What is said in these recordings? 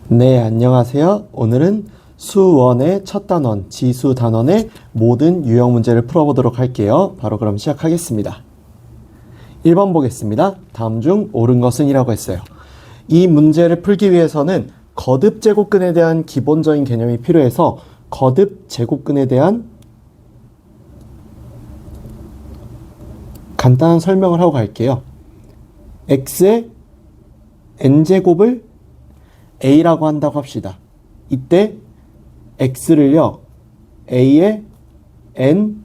네, 안녕하세요. 오늘은 수원의 첫 단원, 지수 단원의 모든 유형 문제를 풀어보도록 할게요. 바로 그럼 시작하겠습니다. 1번 보겠습니다. 다음 중 옳은 것은 이라고 했어요. 이 문제를 풀기 위해서는 거듭 제곱근에 대한 기본적인 개념이 필요해서 거듭 제곱근에 대한 간단한 설명을 하고 갈게요. x의 n제곱을 a라고 한다고 합시다. 이때 x를요, a의 n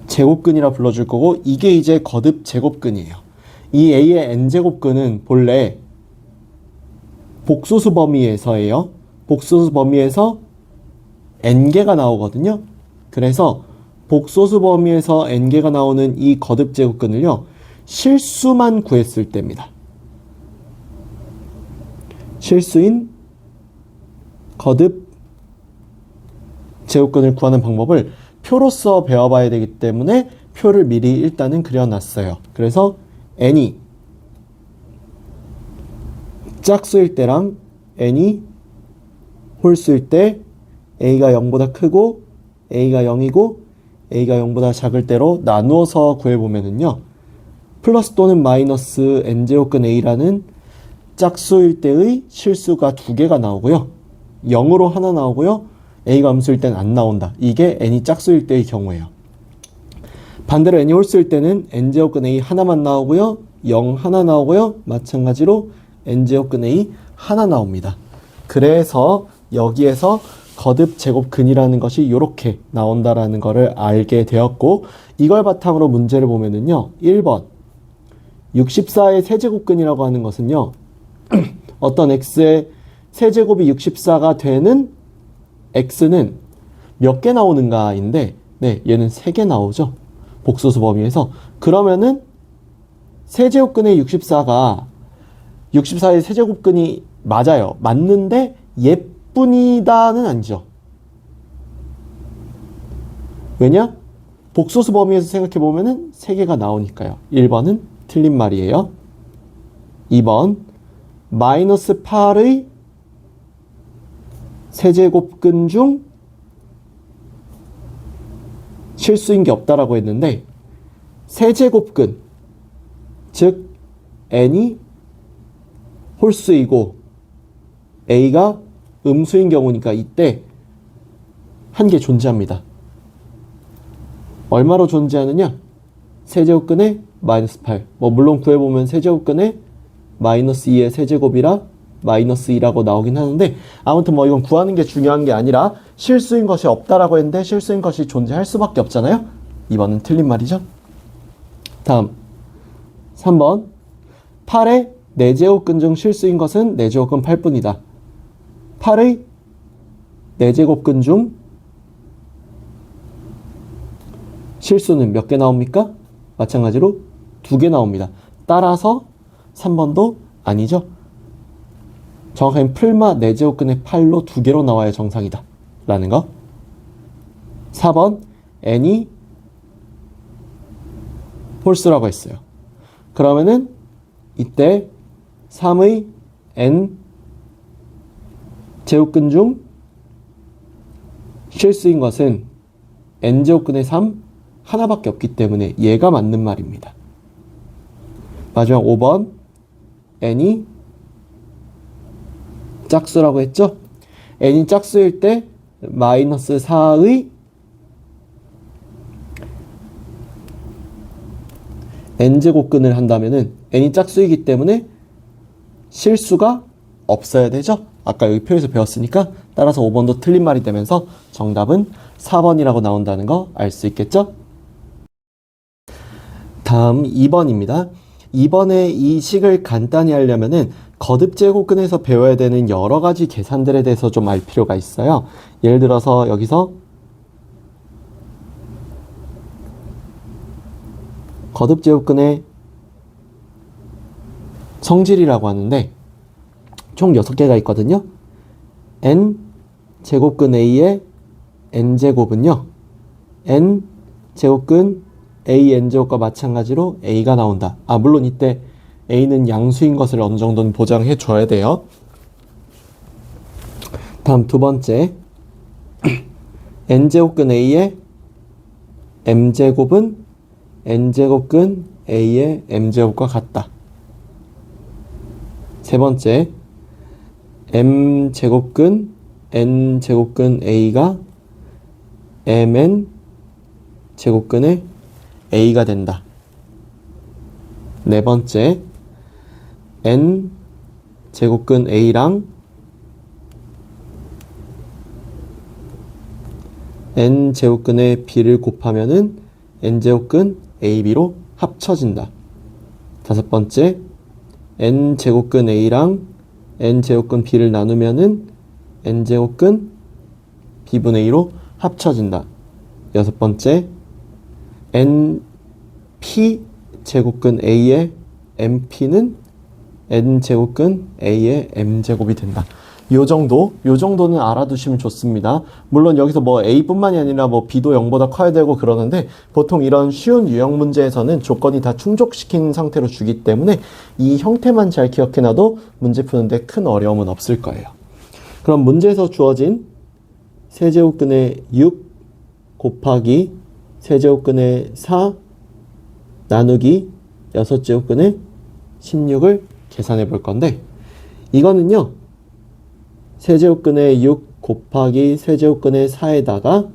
제곱근이라 불러줄 거고, 이게 이제 거듭 제곱근이에요. 이 a의 n 제곱근은 본래 복소수 범위에서예요. 복소수 범위에서 n개가 나오거든요. 그래서 복소수 범위에서 n개가 나오는 이 거듭 제곱근을요, 실수만 구했을 때입니다. 실수인 거듭 제곱근을 구하는 방법을 표로서 배워봐야 되기 때문에 표를 미리 일단은 그려놨어요. 그래서 n이 짝수일 때랑 n이 홀수일 때 a가 0보다 크고 a가 0이고 a가 0보다 작을 때로 나누어서 구해보면은요, 플러스 또는 마이너스 n제곱근 a라는 짝수일 때의 실수가 2개가 나오고요. 0으로 하나 나오고요. a가 음수일 때는 안 나온다. 이게 n이 짝수일 때의 경우예요. 반대로 n이 홀수일 때는 n제곱근 a 하나만 나오고요. 0 하나 나오고요. 마찬가지로 n제곱근 a 하나 나옵니다. 그래서 여기에서 거듭 제곱근이라는 것이 이렇게 나온다라는 것을 알게 되었고, 이걸 바탕으로 문제를 보면은요, 1번 64의 세제곱근이라고 하는 것은요, 어떤 x의 세제곱이 64가 되는 x는 몇 개 나오는가인데, 네, 얘는 3개 나오죠. 복소수 범위에서. 그러면은 세제곱근의 64가 64의 세제곱근이 맞아요. 맞는데 예뿐이다는 아니죠. 왜냐? 복소수 범위에서 생각해보면은 3개가 나오니까요. 1번은 틀린 말이에요. 2번 마이너스 8의 세제곱근 중 실수인 게 없다라고 했는데, 세제곱근, 즉 n이 홀수이고 a가 음수인 경우니까 이때 한 개 존재합니다. 얼마로 존재하느냐? 세제곱근의 마이너스 8. 물론 구해보면 세제곱근의 마이너스 2의 세제곱이라 마이너스 2라고 나오긴 하는데, 아무튼 이건 구하는 게 중요한 게 아니라 실수인 것이 없다라고 했는데 실수인 것이 존재할 수밖에 없잖아요. 2번은 틀린 말이죠. 다음 3번 8의 4제곱근 중 실수인 것은 4제곱근 8뿐이다. 8의 4제곱근 중 실수는 몇 개 나옵니까? 마찬가지로 2개 나옵니다. 따라서 3번도 아니죠. 정확하게 풀마 4제곱근의 8로 2개로 나와야 정상이다 라는 거. 4번 n이 홀수라고 했어요. 그러면은 이때 3의 n 제곱근 중 실수인 것은 n제곱근의 3 하나밖에 없기 때문에 얘가 맞는 말입니다. 마지막 5번 n이 짝수라고 했죠? n이 짝수일 때 마이너스 4의 n제곱근을 한다면은 n이 짝수이기 때문에 실수가 없어야 되죠? 아까 여기 표에서 배웠으니까. 따라서 5번도 틀린 말이 되면서 정답은 4번이라고 나온다는 거 알 수 있겠죠? 다음 2번입니다. 2번의 이 식을 간단히 하려면은 거듭 제곱근에서 배워야 되는 여러 가지 계산들에 대해서 좀 알 필요가 있어요. 예를 들어서 여기서 거듭 제곱근의 성질이라고 하는데 총 6개가 있거든요. n 제곱근 a의 n제곱은요, n 제곱근 a n제곱과 마찬가지로 a가 나온다. 물론 이때 a는 양수인 것을 어느 정도는 보장해 줘야 돼요. 다음 두 번째, n제곱근 a의 m제곱은 n제곱근 a의 m제곱과 같다. 세 번째, m제곱근 n제곱근 a가 mn 제곱근의 a가 된다. 네 번째, n 제곱근 a랑 n 제곱근의 b를 곱하면은 n 제곱근 ab로 합쳐진다. 다섯 번째, n 제곱근 a랑 n 제곱근 b를 나누면은 n 제곱근 b분의 2로 합쳐진다. 여섯 번째, np 제곱근 a의 mp는 n 제곱근 a의 m제곱이 된다. 요 정도는 알아두시면 좋습니다. 물론 여기서 뭐 a뿐만이 아니라 뭐 b도 0보다 커야 되고 그러는데 보통 이런 쉬운 유형 문제에서는 조건이 다 충족시킨 상태로 주기 때문에 이 형태만 잘 기억해놔도 문제 푸는데 큰 어려움은 없을 거예요. 그럼 문제에서 주어진 세제곱근의 6 곱하기 세제곱근의 4 나누기 6제곱근의 16을 계산해 볼 건데, 이거는요 세제곱근의 6 곱하기 세제곱근의 4에다가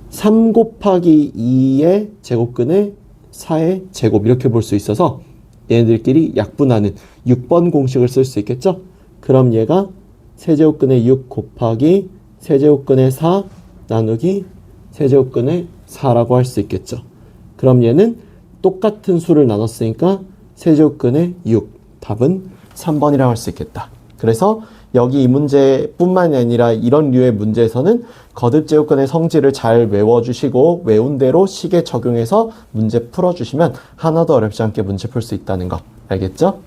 3 곱하기 2의 제곱근의 4의 제곱 이렇게 볼 수 있어서 얘네들끼리 약분하는 6번 공식을 쓸 수 있겠죠. 그럼 얘가 세제곱근의 6 곱하기 세제곱근의 4 나누기 세제곱근의 4라고 할 수 있겠죠. 그럼 얘는 똑같은 수를 나눴으니까 세제곱근의 6, 답은 3번이라고 할 수 있겠다. 그래서 여기 이 문제뿐만이 아니라 이런 류의 문제에서는 거듭제곱근의 성질을 잘 외워주시고 외운 대로 식에 적용해서 문제 풀어주시면 하나도 어렵지 않게 문제 풀 수 있다는 거 알겠죠?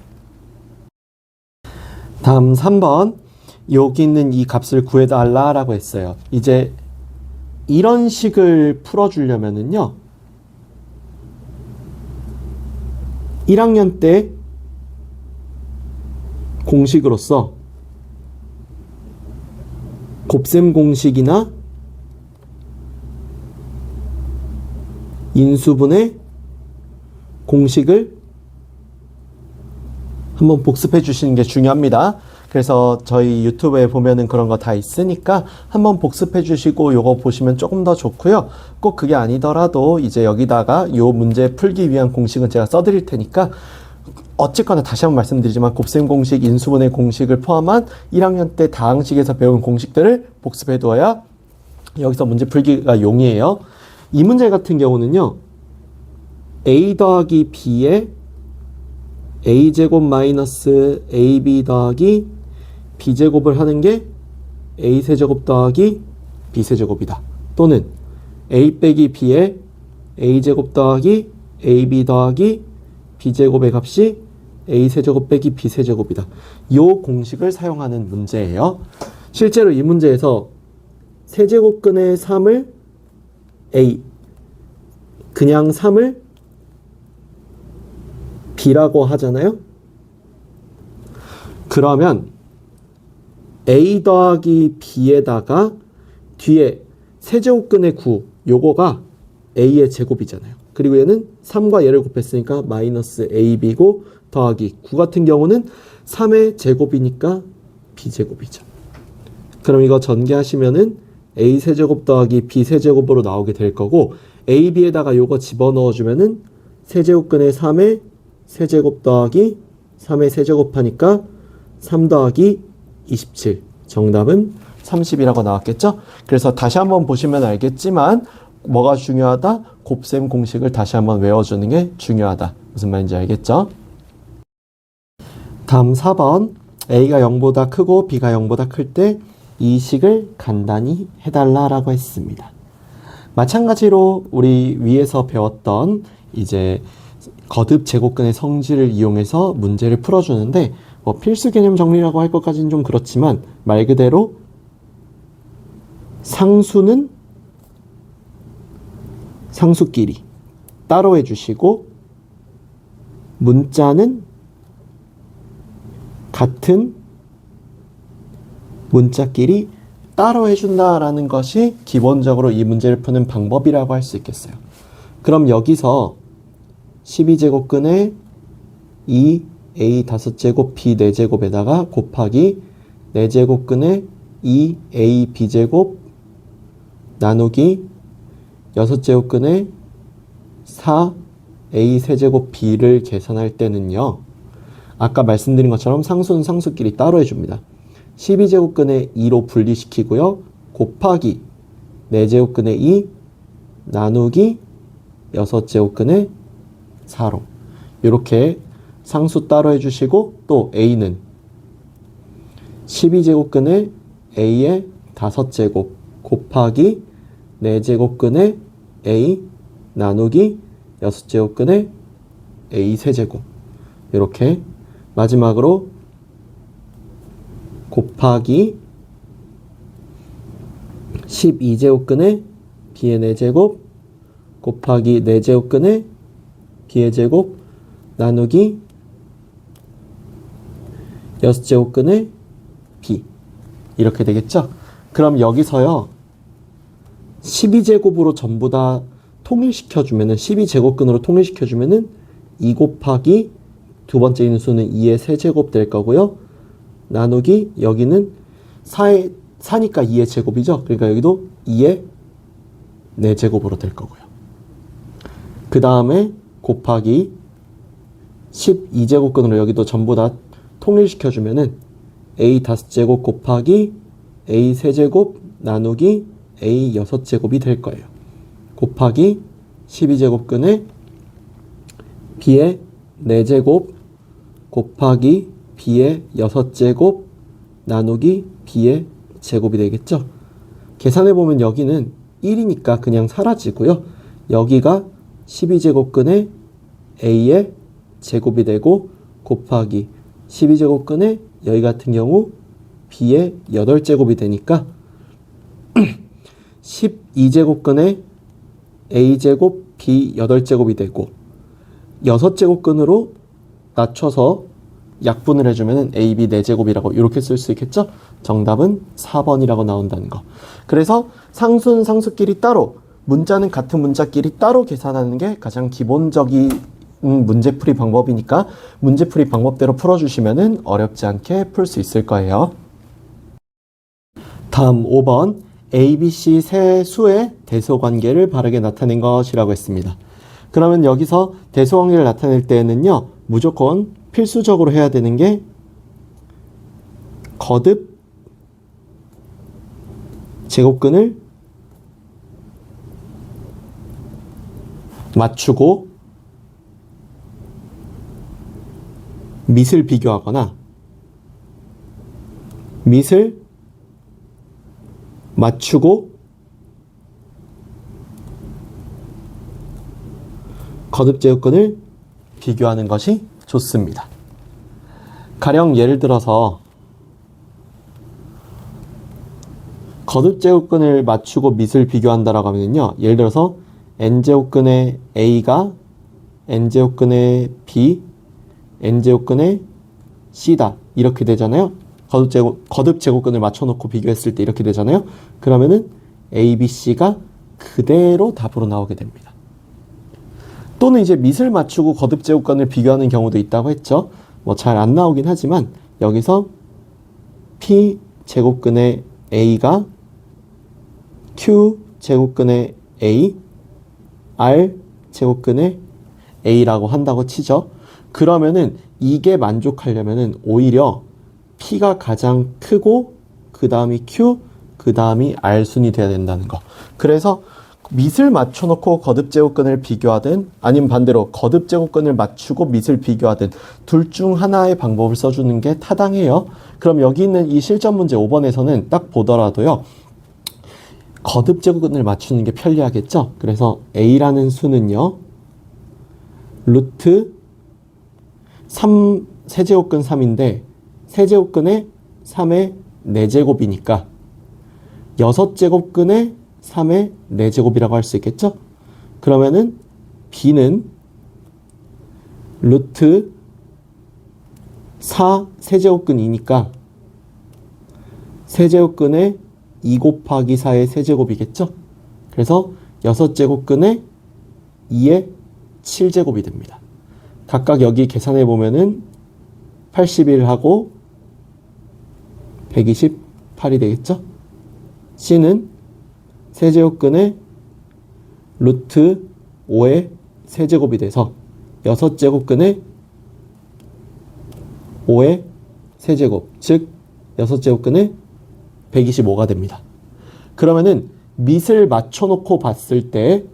다음 3번, 여기 있는 이 값을 구해달라 라고 했어요. 이제 이런 식을 풀어주려면은요 1학년 때 공식으로서 곱셈 공식이나 인수분해 공식을 한번 복습해 주시는 게 중요합니다. 그래서 저희 유튜브에 보면은 그런 거 다 있으니까 한번 복습해 주시고 요거 보시면 조금 더 좋고요. 꼭 그게 아니더라도 이제 여기다가 요 문제 풀기 위한 공식은 제가 써드릴 테니까 어쨌거나 다시 한번 말씀드리지만 곱셈 공식, 인수분해 공식을 포함한 1학년 때 다항식에서 배운 공식들을 복습해 두어야 여기서 문제 풀기가 용이해요. 이 문제 같은 경우는요 a 더하기 b에 a제곱 마이너스 ab 더하기 b제곱을 하는 게 a세제곱 더하기 b세제곱이다. 또는 a 빼기 b에 a제곱 더하기 ab 더하기 b제곱의 값이 a세제곱 빼기 b세제곱이다. 이 공식을 사용하는 문제예요. 실제로 이 문제에서 세제곱근의 3을 a, 그냥 3을 b라고 하잖아요. 그러면 a 더하기 b에다가 뒤에 세제곱근의 9, 요거가 a의 제곱이잖아요. 그리고 얘는 3과 얘를 곱했으니까 마이너스 ab고 더하기 9 같은 경우는 3의 제곱이니까 b제곱이죠. 그럼 이거 전개하시면은 a세제곱 더하기 b세제곱으로 나오게 될 거고, ab에다가 요거 집어넣어주면은 세제곱근의 3의 세제곱 더하기 3의 세제곱하니까 3 더하기 27. 정답은 30이라고 나왔겠죠? 그래서 다시 한번 보시면 알겠지만 뭐가 중요하다? 곱셈 공식을 다시 한번 외워주는 게 중요하다. 무슨 말인지 알겠죠? 다음 4번, a가 0보다 크고 b가 0보다 클 때 이 식을 간단히 해달라라고 했습니다. 마찬가지로 우리 위에서 배웠던 이제 거듭 제곱근의 성질을 이용해서 문제를 풀어주는데 뭐 필수 개념 정리라고 할 것까지는 좀 그렇지만 말 그대로 상수는 상수끼리, 따로 해주시고 문자는 같은 문자끼리 따로 해준다라는 것이 기본적으로 이 문제를 푸는 방법이라고 할 수 있겠어요. 그럼 여기서 12제곱근의 2a 5제곱 b 4제곱에다가 곱하기 4제곱근의 2a b제곱 나누기 6제곱근의 4a 세제곱 b를 계산할 때는요. 아까 말씀드린 것처럼 상수는 상수끼리 따로 해줍니다. 12제곱근의 2로 분리시키고요. 곱하기 4제곱근의 2 나누기 6제곱근의 4로 이렇게 상수 따로 해주시고 또 a는 12제곱근의 a의 5제곱 곱하기 4제곱근의 a 나누기 6제곱근의 a 세제곱 이렇게 마지막으로 곱하기 12제곱근의 b의 4제곱 곱하기 4제곱근의 b의 제곱 나누기 6제곱근의 b 이렇게 되겠죠? 그럼 여기서요 12제곱으로 전부 다 통일시켜주면은 12제곱근으로 통일시켜주면은 2 곱하기 두 번째 인수는 2의 세제곱 될 거고요. 나누기 여기는 4니까 2의 제곱이죠. 그러니까 여기도 2의 4제곱으로 될 거고요. 그 다음에 곱하기 12제곱근으로 여기도 전부 다 통일시켜주면은 a 5제곱 곱하기 a 세제곱 나누기 a 6제곱이 될 거예요. 곱하기 12제곱근의 b의 4제곱 곱하기 b의 6제곱 나누기 b의 제곱이 되겠죠. 계산해보면 여기는 1이니까 그냥 사라지고요. 여기가 12제곱근의 a의 제곱이 되고 곱하기 12제곱근의 여기 같은 경우 b의 8제곱이 되니까 12제곱근의 a제곱 b 8제곱이 되고 6제곱근으로 낮춰서 약분을 해주면 ab 4제곱이라고 이렇게 쓸 수 있겠죠? 정답은 4번이라고 나온다는 거. 그래서 상수는 상수끼리 따로, 문자는 같은 문자끼리 따로 계산하는 게 가장 기본적인 문제풀이 방법이니까 문제풀이 방법대로 풀어주시면 어렵지 않게 풀 수 있을 거예요. 다음 5번 A, B, C 세 수의 대소관계를 바르게 나타낸 것이라고 했습니다. 그러면 여기서 대소관계를 나타낼 때는요. 무조건 필수적으로 해야 되는 게 거듭 제곱근을 맞추고 밑을 비교하거나 밑을 맞추고 거듭 제곱근을 비교하는 것이 좋습니다. 가령 예를 들어서 거듭 제곱근을 맞추고 밑을 비교한다라고 하면요. 예를 들어서 n제곱근의 a가 n제곱근의 b, n제곱근의 c다. 이렇게 되잖아요. 거듭 제곱근을 맞춰놓고 비교했을 때 이렇게 되잖아요. 그러면은 a, b, c가 그대로 답으로 나오게 됩니다. 또는 이제 밑을 맞추고 거듭 제곱근을 비교하는 경우도 있다고 했죠. 뭐 잘 안 나오긴 하지만 여기서 p 제곱근의 a가 q 제곱근의 a, r 제곱근의 a라고 한다고 치죠. 그러면은 이게 만족하려면은 오히려 p가 가장 크고 그 다음이 q, 그 다음이 r 순이 돼야 된다는 거. 그래서 밑을 맞춰놓고 거듭 제곱근을 비교하든 아니면 반대로 거듭 제곱근을 맞추고 밑을 비교하든 둘 중 하나의 방법을 써주는 게 타당해요. 그럼 여기 있는 이 실전 문제 5번에서는 딱 보더라도요. 거듭 제곱근을 맞추는 게 편리하겠죠. 그래서 a라는 수는요. 루트 3 세제곱근 3인데 세제곱근의 3의 4제곱이니까 6제곱근의 3의 4제곱이라고 할 수 있겠죠? 그러면은 b는 루트 4 세제곱근이니까 세제곱근에 2 곱하기 4의 세제곱이겠죠? 그래서 6제곱근에 2의 7제곱이 됩니다. 각각 여기 계산해 보면은 81하고 128이 되겠죠? C는 세제곱근에 루트 5의 세제곱이 돼서 6제곱근에 5의 세제곱, 즉 6제곱근에 125가 됩니다. 그러면은 밑을 맞춰놓고 봤을 때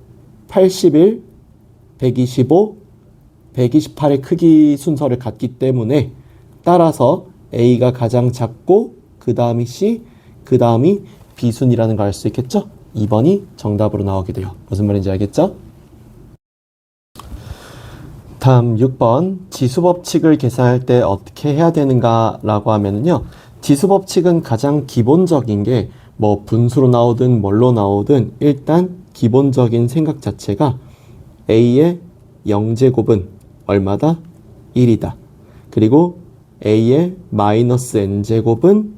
81, 125, 128의 크기 순서를 갖기 때문에 따라서 A가 가장 작고 그 다음이 C, 그 다음이 B순이라는 걸 알 수 있겠죠? 2번이 정답으로 나오게 돼요. 무슨 말인지 알겠죠? 다음 6번 지수법칙을 계산할 때 어떻게 해야 되는가 라고 하면은요, 지수법칙은 가장 기본적인 게 뭐 분수로 나오든 뭘로 나오든 일단 기본적인 생각 자체가 A의 0제곱은 얼마다? 1이다. 그리고 A의 마이너스 N제곱은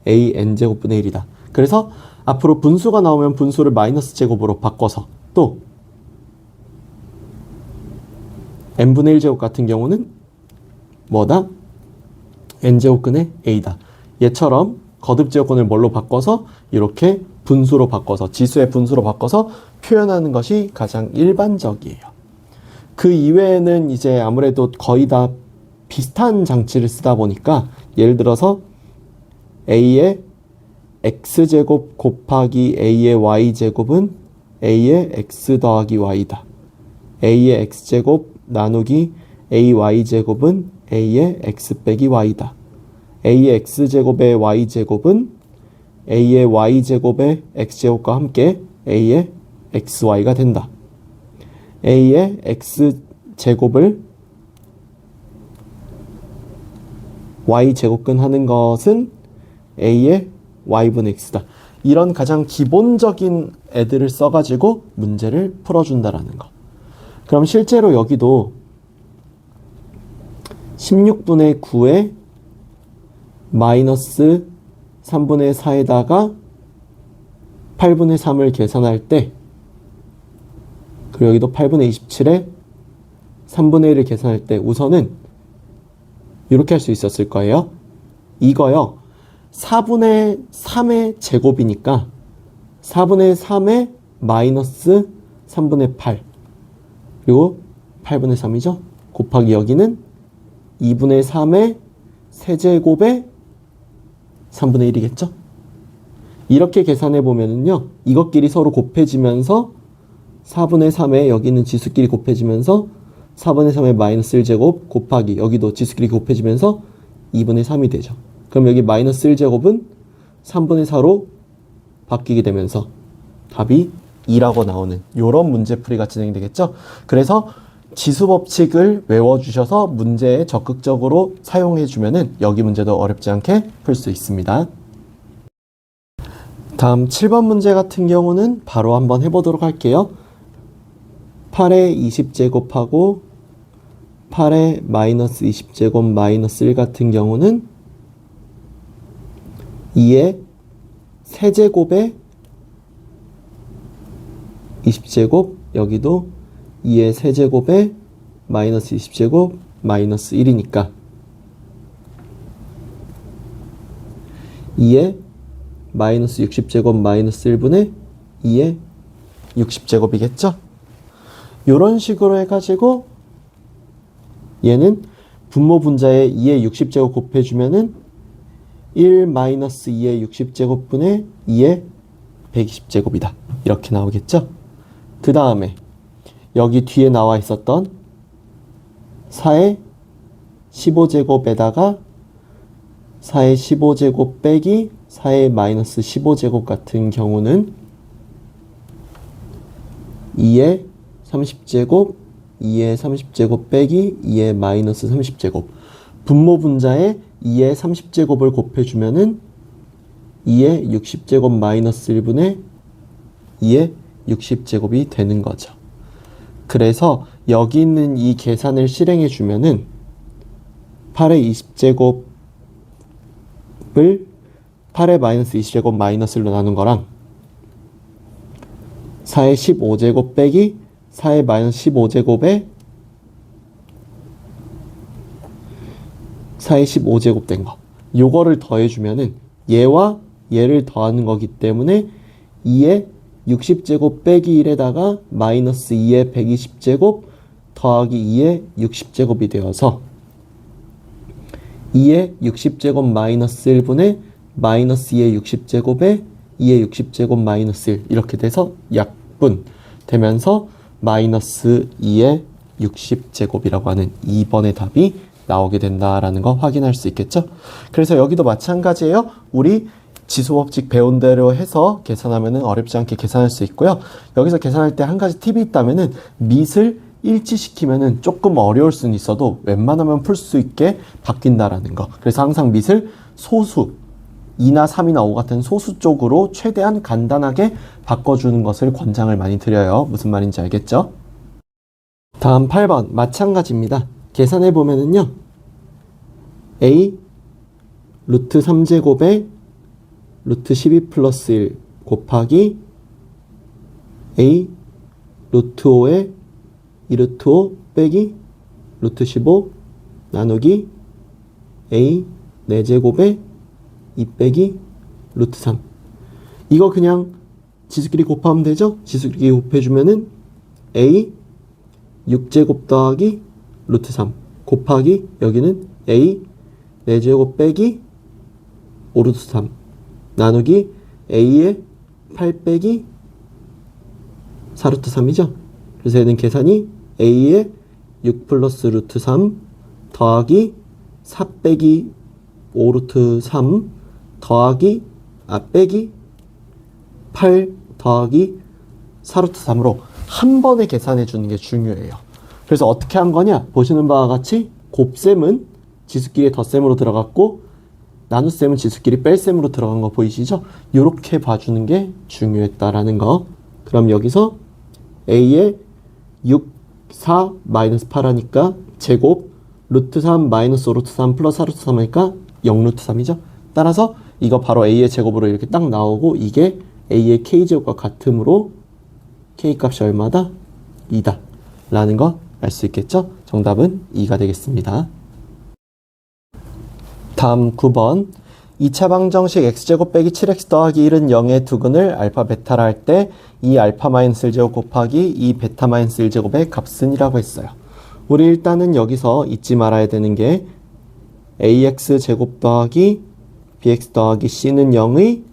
A N제곱분의 1이다. 그래서 앞으로 분수가 나오면 분수를 마이너스 제곱으로 바꿔서 또 n분의 1제곱 같은 경우는 뭐다? n제곱근의 a다. 얘처럼 거듭제곱근을 뭘로 바꿔서 이렇게 분수로 바꿔서 지수의 분수로 바꿔서 표현하는 것이 가장 일반적이에요. 그 이외에는 이제 아무래도 거의 다 비슷한 장치를 쓰다 보니까 예를 들어서 a의 x제곱 곱하기 a의 y제곱은 a의 x 더하기 y다. a의 x제곱 나누기 ay제곱은 a의 x 빼기 y다. a의 x제곱의 y제곱은 a의 y제곱의 x제곱과 함께 a의 xy가 된다. a의 x제곱을 y제곱근 하는 것은 a의 y분의 x다. 이런 가장 기본적인 애들을 써가지고 문제를 풀어준다라는 거. 그럼 실제로 여기도 16분의 9에 마이너스 3분의 4에다가 8분의 3을 계산할 때, 그리고 여기도 8분의 27에 3분의 1을 계산할 때 우선은 이렇게 할 수 있었을 거예요. 이거요. 4분의 3의 제곱이니까 4분의 3의 마이너스 3분의 8 그리고 8분의 3이죠. 곱하기 여기는 2분의 3의 세제곱의 3분의 1이겠죠. 이렇게 계산해 보면은요, 이것끼리 서로 곱해지면서 4분의 3에 여기는 지수끼리 곱해지면서 4분의 3의 마이너스 1제곱 곱하기 여기도 지수끼리 곱해지면서 2분의 3이 되죠. 그럼 여기 마이너스 1제곱은 3분의 4로 바뀌게 되면서 답이 2라고 나오는 이런 문제풀이가 진행되겠죠. 그래서 지수법칙을 외워주셔서 문제에 적극적으로 사용해주면은 여기 문제도 어렵지 않게 풀 수 있습니다. 다음 7번 문제 같은 경우는 바로 한번 해보도록 할게요. 8의 20제곱하고 8의 마이너스 20제곱 마이너스 1 같은 경우는 2의 세제곱의 20제곱, 여기도 2의 세제곱에 마이너스 20제곱 마이너스 1이니까 2의 마이너스 60제곱 마이너스 1분의 2의 60제곱이겠죠? 이런 식으로 해가지고 얘는 분모 분자에 2의 60제곱 곱해주면은 1 마이너스 2의 60제곱분의 2의 120제곱이다. 이렇게 나오겠죠? 그 다음에 여기 뒤에 나와 있었던 4의 15제곱에다가 4의 15제곱 빼기 4의 마이너스 15제곱 같은 경우는 2의 30제곱, 2의 30제곱 빼기 2의 마이너스 30제곱. 분모 분자에 2의 30제곱을 곱해주면은 2의 60제곱 마이너스 1분의 2의 60제곱이 되는 거죠. 그래서 여기 있는 이 계산을 실행해 주면은 8의 20제곱을 8의 마이너스 20제곱 마이너스 1로 나눈 거랑 4의 15제곱 빼기 4의 마이너스 15제곱에 4의 15제곱 된 거. 요거를 더해주면은 얘와 얘를 더하는 거기 때문에 2의 60제곱 빼기 1에다가 마이너스 2의 120제곱 더하기 2의 60제곱이 되어서 2의 60제곱 마이너스 1분의 마이너스 2의 60제곱에 2의 60제곱 마이너스 1 이렇게 돼서 약분 되면서 마이너스 2의 60제곱이라고 하는 2번의 답이 나오게 된다라는 거 확인할 수 있겠죠? 그래서 여기도 마찬가지예요. 우리 지수법칙 배운 대로 해서 계산하면은 어렵지 않게 계산할 수 있고요. 여기서 계산할 때 한 가지 팁이 있다면은 밑을 일치시키면은 조금 어려울 수는 있어도 웬만하면 풀 수 있게 바뀐다라는 거. 그래서 항상 밑을 소수 2나 3이나 5 같은 소수 쪽으로 최대한 간단하게 바꿔주는 것을 권장을 많이 드려요. 무슨 말인지 알겠죠? 다음 8번 마찬가지입니다. 계산해 보면은요. a 루트 3제곱에 루트 12 플러스 1 곱하기 a 루트 5에 2루트 5 빼기 루트 15 나누기 a 4제곱에 2 빼기 루트 3 이거 그냥 지수끼리 곱하면 되죠? 지수끼리 곱해주면은 a 6제곱 더하기 루트 3 곱하기 여기는 a 4제곱 빼기 5루트 3 나누기 a의 8 빼기 4루트 3이죠. 그래서 얘는 계산이 a의 6 플러스 루트 3 더하기 4 빼기 5루트 3 더하기 빼기 8 더하기 4루트 3으로 한 번에 계산해 주는 게 중요해요. 그래서 어떻게 한 거냐? 보시는 바와 같이 곱셈은 지수끼리 덧셈으로 들어갔고 나눗셈은 지수끼리 뺄셈으로 들어간 거 보이시죠? 이렇게 봐주는 게 중요했다라는 거. 그럼 여기서 a의 6, 4, 마이너스 8 하니까 제곱 루트 3 마이너스 5루트 3 플러스 4루트 3 하니까 0루트 3이죠? 따라서 이거 바로 a의 제곱으로 이렇게 딱 나오고 이게 a의 k제곱과 같으므로 k 값이 얼마다? 2다 라는 거 알 수 있겠죠? 정답은 2가 되겠습니다. 다음 9번 2차 방정식 x제곱 빼기 7x 더하기 1은 0의 두근을 알파 베타라 할 때 이 알파 마이너스 1제곱 곱하기 이 베타 마이너스 1제곱의 값은 이라고 했어요. 우리 일단은 여기서 잊지 말아야 되는 게 ax 제곱 더하기 bx 더하기 c는 0의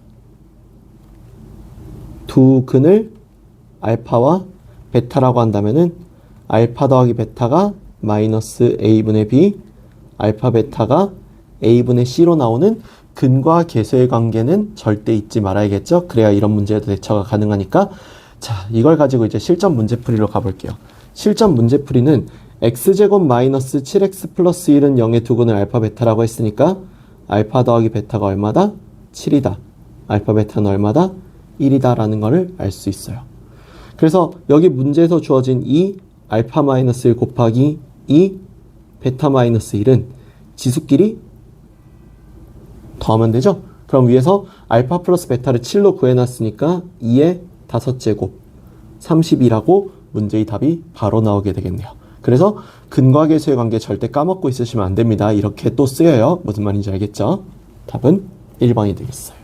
두 근을 알파와 베타라고 한다면은 알파 더하기 베타가 마이너스 a분의 b, 알파 베타가 a분의 c로 나오는 근과 계수의 관계는 절대 잊지 말아야겠죠? 그래야 이런 문제에도 대처가 가능하니까. 자, 이걸 가지고 이제 실전 문제풀이로 가볼게요. 실전 문제풀이는 x제곱 마이너스 7x 플러스 1은 0의 두근을 알파 베타라고 했으니까 알파 더하기 베타가 얼마다? 7이다. 알파 베타는 얼마다? 1이다 라는 거를 알 수 있어요. 그래서 여기 문제에서 주어진 이 알파 마이너스 1 곱하기 이 베타 마이너스 1은 지수끼리 더하면 되죠? 그럼 위에서 알파 플러스 베타를 7로 구해놨으니까 2의 5제곱 32라고 문제의 답이 바로 나오게 되겠네요. 그래서 근과 계수의 관계 절대 까먹고 있으시면 안 됩니다. 이렇게 또 쓰여요. 무슨 말인지 알겠죠? 답은 1번이 되겠어요.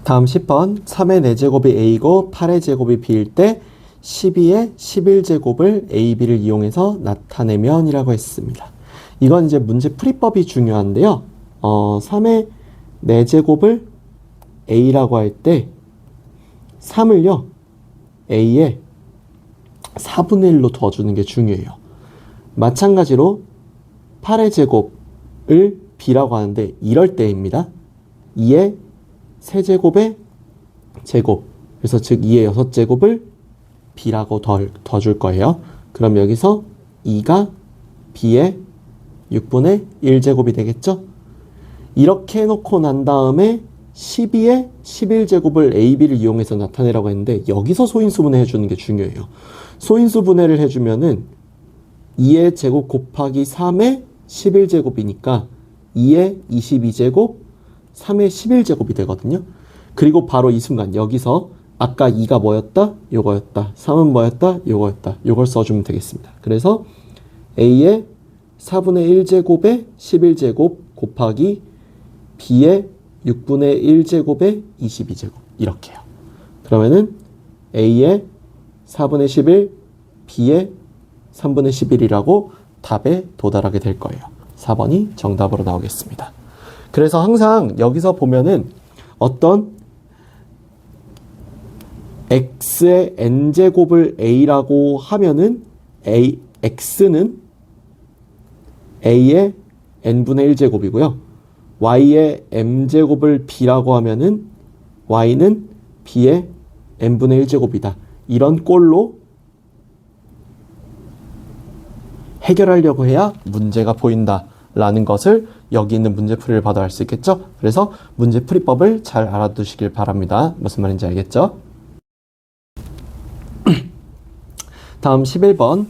다음 10번 3의 4제곱이 a고 8의 제곱이 b일 때 12의 11제곱을 a, b를 이용해서 나타내면 이라고 했습니다. 이건 이제 문제 풀이법이 중요한데요. 3의 4제곱을 a라고 할 때 3을요 a에 4분의 1로 둬주는 게 중요해요. 마찬가지로 8의 제곱을 b라고 하는데 이럴 때입니다. 2의 세제곱의 제곱, 그래서 즉 2의 6제곱을 b라고 더 줄 거예요. 그럼 여기서 2가 b의 6분의 1제곱이 되겠죠? 이렇게 해놓고 난 다음에 12의 11제곱을 a, b를 이용해서 나타내라고 했는데 여기서 소인수분해 해주는 게 중요해요. 소인수분해를 해주면은 2의 제곱 곱하기 3의 11제곱이니까 2의 22제곱, 3의 11제곱이 되거든요. 그리고 바로 이 순간 여기서 아까 2가 뭐였다? 요거였다. 3은 뭐였다? 요거였다. 요걸 써주면 되겠습니다. 그래서 a의 4분의 1제곱의 11제곱 곱하기 b의 6분의 1제곱의 22제곱 이렇게요. 그러면은 a의 4분의 11, b의 3분의 11이라고 답에 도달하게 될 거예요. 4번이 정답으로 나오겠습니다. 그래서 항상 여기서 보면은 어떤 x의 n제곱을 a라고 하면은 x는 a의 n분의 1제곱이고요. y의 m제곱을 b라고 하면은 y는 b의 n분의 1제곱이다. 이런 꼴로 해결하려고 해야 문제가 보인다라는 것을 여기 있는 문제풀이를 봐도 알 수 있겠죠? 그래서 문제풀이법을 잘 알아두시길 바랍니다. 무슨 말인지 알겠죠? 다음 11번.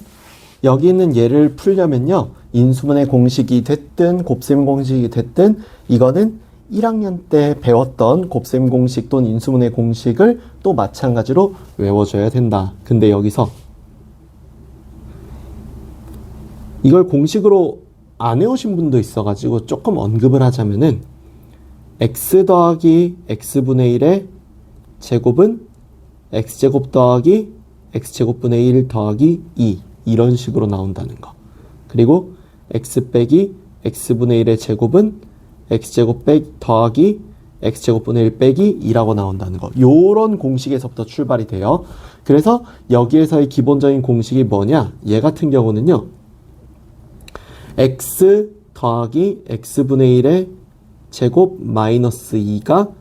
여기 있는 예를 풀려면요. 인수분해 공식이 됐든 곱셈 공식이 됐든 이거는 1학년 때 배웠던 곱셈 공식 또는 인수분해 공식을 또 마찬가지로 외워줘야 된다. 근데 여기서 이걸 공식으로 안 외우신 분도 있어가지고 조금 언급을 하자면은 x 더하기 x분의 1의 제곱은 x제곱 더하기 x제곱분의 1 더하기 2 이런 식으로 나온다는 거. 그리고 x 빼기 x분의 1의 제곱은 x제곱 더하기 x제곱분의 1 빼기 2라고 나온다는 거. 요런 공식에서부터 출발이 돼요. 그래서 여기에서의 기본적인 공식이 뭐냐? 얘 같은 경우는요. x 더하기 x분의 1의 제곱 마이너스 2가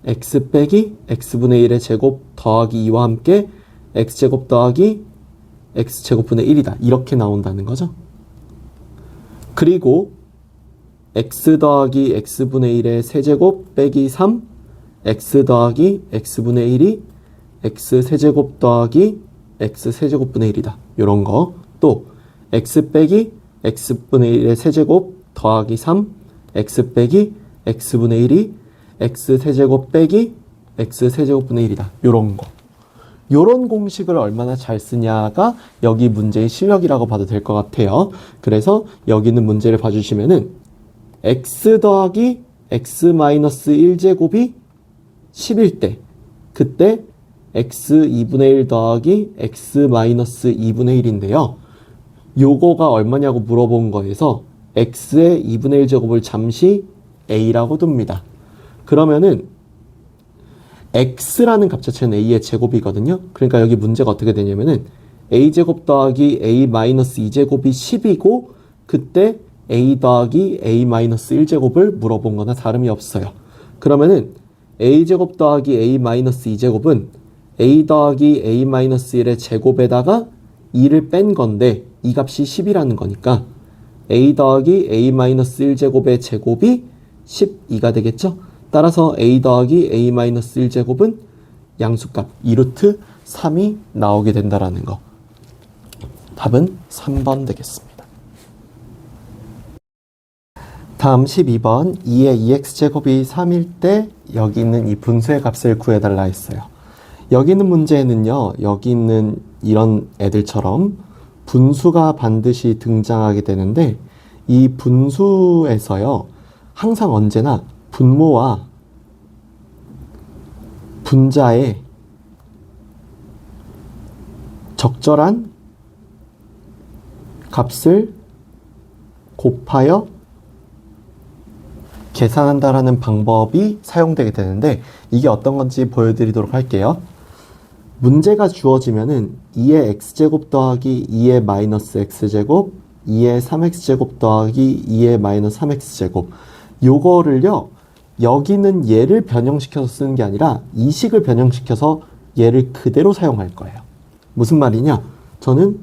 x 빼기 x분의 1의 제곱 더하기 2와 함께 x제곱 더하기 x제곱분의 1이다. 이렇게 나온다는 거죠. 그리고 x 더하기 x분의 1의 세제곱 빼기 3 x 더하기 x분의 1이 x 세제곱 더하기 x 세제곱분의 1이다. 이런 거. 또 x 빼기 x분의 1의 세제곱 더하기 3 x 빼기 x분의 1이 x 세제곱 빼기 x 세제곱분의 1이다. 이런 거. 요런 공식을 얼마나 잘 쓰냐가 여기 문제의 실력이라고 봐도 될 것 같아요. 그래서 여기 있는 문제를 봐주시면은 x 더하기 x 마이너스 1제곱이 10일 때 그때 x 2분의 1 더하기 x 마이너스 2분의 1인데요. 요거가 얼마냐고 물어본 거에서 x의 2분의 1제곱을 잠시 a라고 둡니다. 그러면은 x라는 값 자체는 a의 제곱이거든요. 그러니까 여기 문제가 어떻게 되냐면은 a제곱 더하기 a 마이너스 2제곱이 10이고 그때 a 더하기 a 마이너스 1제곱을 물어본 거나 다름이 없어요. 그러면은 a제곱 더하기 a 마이너스 2제곱은 a 더하기 a 마이너스 1의 제곱에다가 2를 뺀 건데 이 값이 10이라는 거니까 a 더하기 a 마이너스 1제곱의 제곱이 12가 되겠죠. 따라서 a 더하기 a 마이너스 1제곱은 양수값 2루트 3이 나오게 된다라는 거. 답은 3번 되겠습니다. 다음 12번 2의 2x제곱이 3일 때 여기 있는 이 분수의 값을 구해달라 했어요. 여기 있는 문제에는요. 여기 있는 이런 애들처럼 분수가 반드시 등장하게 되는데 이 분수에서요. 항상 언제나 분모와 분자의 적절한 값을 곱하여 계산한다라는 방법이 사용되게 되는데 이게 어떤 건지 보여드리도록 할게요. 문제가 주어지면은 2의 x제곱 더하기 2의 마이너스 x제곱 2의 3x제곱 더하기 2의 마이너스 3x제곱 요거를요 여기는 얘를 변형시켜서 쓰는 게 아니라 이 식을 변형시켜서 얘를 그대로 사용할 거예요. 무슨 말이냐? 저는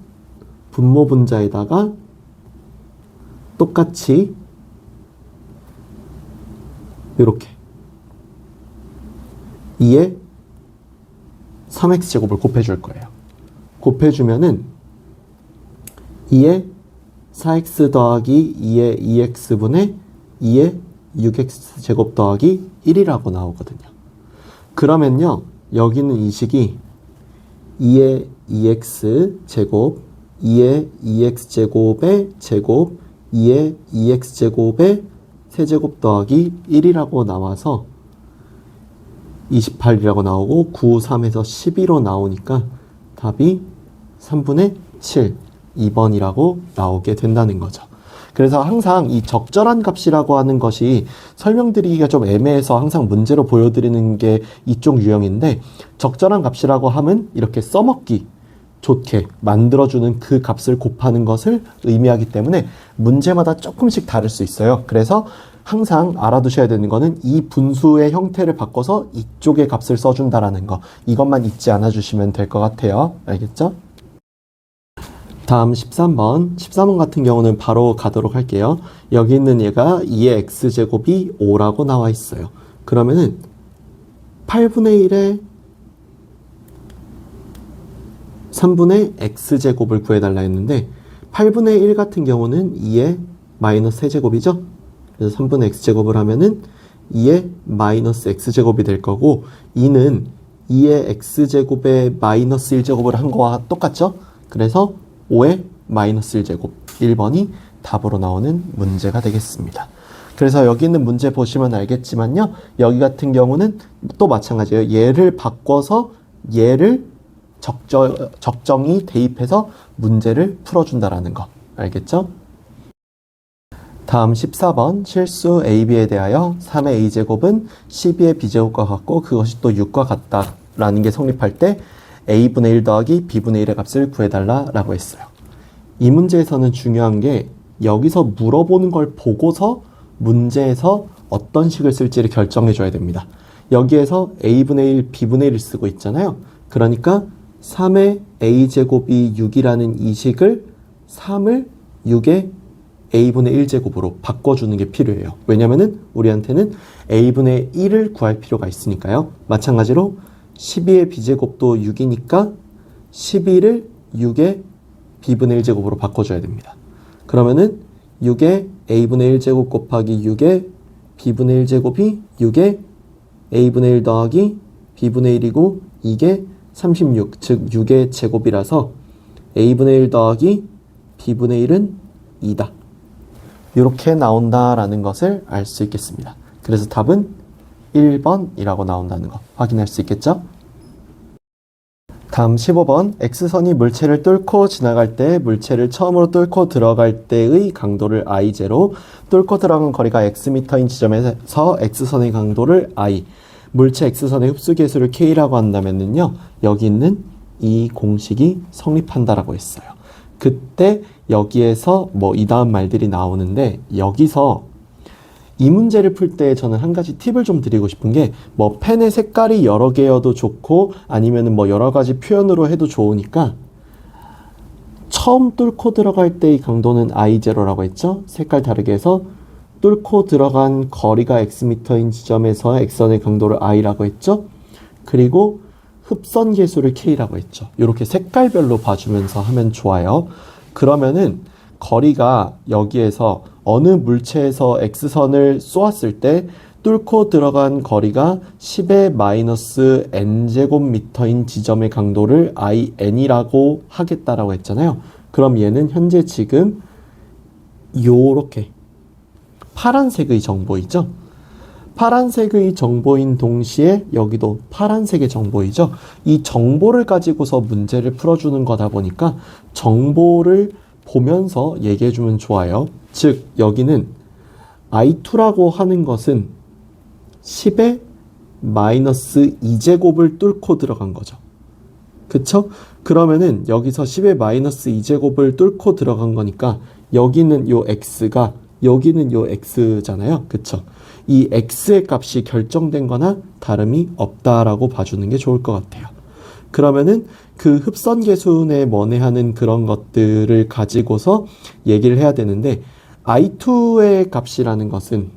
분모 분자에다가 똑같이 이렇게 2에 3x제곱을 곱해줄 거예요. 곱해주면은 2에 4x 더하기 2의 2x분의 2의 6x제곱 더하기 1이라고 나오거든요. 그러면요, 여기는 이 식이 2의 2x제곱, 2의 2x제곱의 제곱, 2의 2x제곱의 세제곱 더하기 1이라고 나와서 28이라고 나오고 9, 3에서 12로 나오니까 답이 3분의 7, 2번이라고 나오게 된다는 거죠. 그래서 항상 이 적절한 값이라고 하는 것이 설명드리기가 좀 애매해서 항상 문제로 보여드리는 게 이쪽 유형인데, 적절한 값이라고 하면 이렇게 써먹기 좋게 만들어주는 그 값을 곱하는 것을 의미하기 때문에 문제마다 조금씩 다를 수 있어요. 그래서 항상 알아두셔야 되는 거는 이 분수의 형태를 바꿔서 이쪽의 값을 써준다라는 거, 이것만 잊지 않아 주시면 될 것 같아요. 알겠죠? 다음 13번 같은 경우는 바로 가도록 할게요. 여기 있는 얘가 2의 x제곱이 5라고 나와 있어요. 그러면은 8분의 1에 3분의 x제곱을 구해달라 했는데 8분의 1 같은 경우는 2의 마이너스 세제곱이죠. 그래서 3분의 x제곱을 하면은 2의 마이너스 x제곱이 될 거고, 2는 2의 x제곱에 마이너스 1제곱을 한 거와 똑같죠. 그래서 5의 마이너스 1제곱, 1번이 답으로 나오는 문제가 되겠습니다. 그래서 여기 있는 문제 보시면 알겠지만요, 여기 같은 경우는 또 마찬가지예요. 얘를 바꿔서 얘를 적정히 대입해서 문제를 풀어준다라는 거, 알겠죠? 다음 14번, 실수 AB에 대하여 3의 A제곱은 12의 B제곱과 같고 그것이 또 6과 같다라는 게 성립할 때 A분의 1 더하기 B분의 1의 값을 구해달라라고 했어요. 이 문제에서는 중요한 게 여기서 물어보는 걸 보고서 문제에서 어떤 식을 쓸지를 결정해 줘야 됩니다. 여기에서 A분의 1, B분의 1을 쓰고 있잖아요. 그러니까 3의 A제곱이 6이라는 이 식을 3을 6의 A분의 1제곱으로 바꿔주는 게 필요해요. 왜냐면은 우리한테는 A분의 1을 구할 필요가 있으니까요. 마찬가지로 12의 B제곱도 6이니까 12를 6의 B분의 1제곱으로 바꿔줘야 됩니다. 그러면은 6의 A분의 1제곱 곱하기 6의 B분의 1제곱이 6의 A분의 1 더하기 B분의 1이고 이게 36, 즉 6의 제곱이라서 A분의 1 더하기 B분의 1은 2다. 이렇게 나온다라는 것을 알 수 있겠습니다. 그래서 답은 1번이라고 나온다는 거 확인할 수 있겠죠? 다음 15번, X선이 물체를 뚫고 지나갈 때 물체를 처음으로 뚫고 들어갈 때의 강도를 I0, 뚫고 들어간 거리가 Xm인 지점에서 X선의 강도를 I, 물체 X선의 흡수 계수를 K라고 한다면요, 여기 있는 이 공식이 성립한다라고 했어요. 그때 여기에서 뭐 이 다음 말들이 나오는데, 여기서 이 문제를 풀 때 저는 한 가지 팁을 좀 드리고 싶은 게, 뭐 펜의 색깔이 여러 개여도 좋고 아니면은 뭐 여러 가지 표현으로 해도 좋으니까 처음 뚫고 들어갈 때의 강도는 I0라고 했죠. 색깔 다르게 해서 뚫고 들어간 거리가 Xm인 지점에서 X선의 강도를 I라고 했죠. 그리고 흡선 계수를 K라고 했죠. 이렇게 색깔별로 봐주면서 하면 좋아요. 그러면은 거리가 여기에서 어느 물체에서 X선을 쏘았을 때 뚫고 들어간 거리가 10의 마이너스 n제곱미터인 지점의 강도를 IN이라고 하겠다라고 했잖아요. 그럼 얘는 현재 지금 요렇게 파란색의 정보이죠. 파란색의 정보인 동시에 여기도 파란색의 정보이죠. 이 정보를 가지고서 문제를 풀어주는 거다 보니까 정보를 보면서 얘기해주면 좋아요. 즉 여기는 I2라고 하는 것은 10의 마이너스 2제곱을 뚫고 들어간 거죠. 그쵸? 그러면은 여기서 10의 마이너스 2제곱을 뚫고 들어간 거니까 여기는 요 x가 여기는 요 x잖아요. 그쵸? 이 x의 값이 결정된 거나 다름이 없다라고 봐주는 게 좋을 것 같아요. 그러면은 그 흡선계수에 mon해하는 그런 것들을 가지고서 얘기를 해야 되는데, I2의 값이라는 것은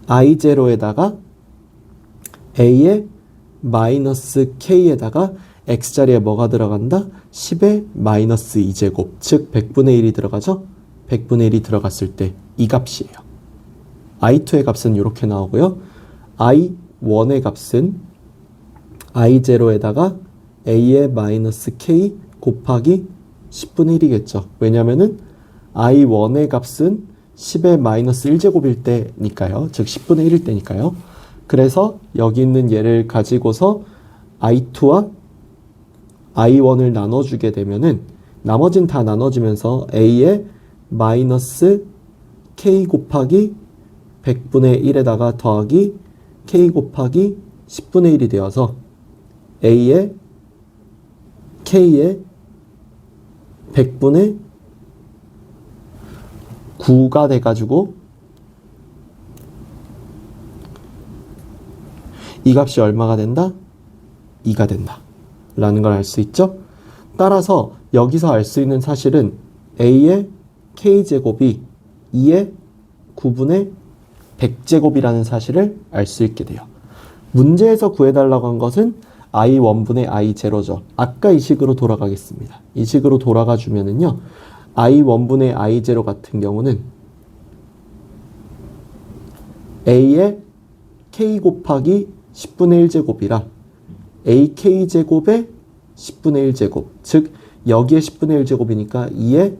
I0에다가 a의 마이너스 k에다가 x자리에 뭐가 들어간다? 10의 마이너스 2제곱, 즉 100분의 1이 들어가죠? 100분의 1이 들어갔을 때 이 값이에요. i2의 값은 이렇게 나오고요. i1의 값은 i0에다가 a의 마이너스 k 곱하기 10분의 1이겠죠. 왜냐면은 i1의 값은 10의 마이너스 1제곱일 때니까요. 즉 10분의 1일 때니까요. 그래서 여기 있는 얘를 가지고서 i2와 i1을 나눠주게 되면은 나머진 다 나눠지면서 a의 마이너스 k 곱하기 100분의 1에다가 더하기 k 곱하기 10분의 1이 되어서 a의 k의 100분의 9가 돼가지고 이 값이 얼마가 된다? 2가 된다 라는 걸 알 수 있죠? 따라서 여기서 알 수 있는 사실은 a의 k제곱이 2의 9분의 100제곱이라는 사실을 알 수 있게 돼요. 문제에서 구해달라고 한 것은 i1분의 i0죠. 아까 이 식으로 돌아가겠습니다. 이 식으로 돌아가 주면은요. i1분의 i0 같은 경우는 a의 k 곱하기 10분의 1제곱이라 ak제곱의 10분의 1제곱, 즉 여기에 10분의 1제곱이니까 2의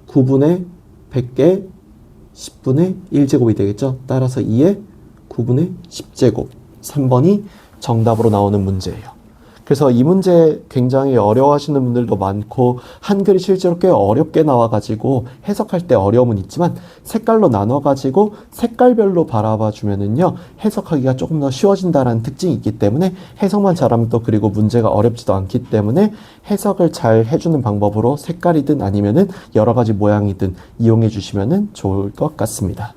9분의 100의 10분의 1제곱이 되겠죠. 따라서 2의 9분의 10제곱, 3번이 정답으로 나오는 문제예요. 그래서 이 문제 굉장히 어려워하시는 분들도 많고 한글이 실제로 꽤 어렵게 나와가지고 해석할 때 어려움은 있지만 색깔로 나눠가지고 색깔별로 바라봐 주면은요 해석하기가 조금 더 쉬워진다는 특징이 있기 때문에 해석만 잘하면 또 그리고 문제가 어렵지도 않기 때문에 해석을 잘 해주는 방법으로 색깔이든 아니면은 여러 가지 모양이든 이용해 주시면은 좋을 것 같습니다.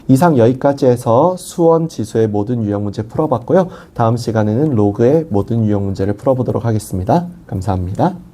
이상 여기까지 해서 수원 지수의 모든 유형 문제 풀어봤고요. 다음 시간에는 로그의 모든 유형 문제를 풀어보도록 하겠습니다. 감사합니다.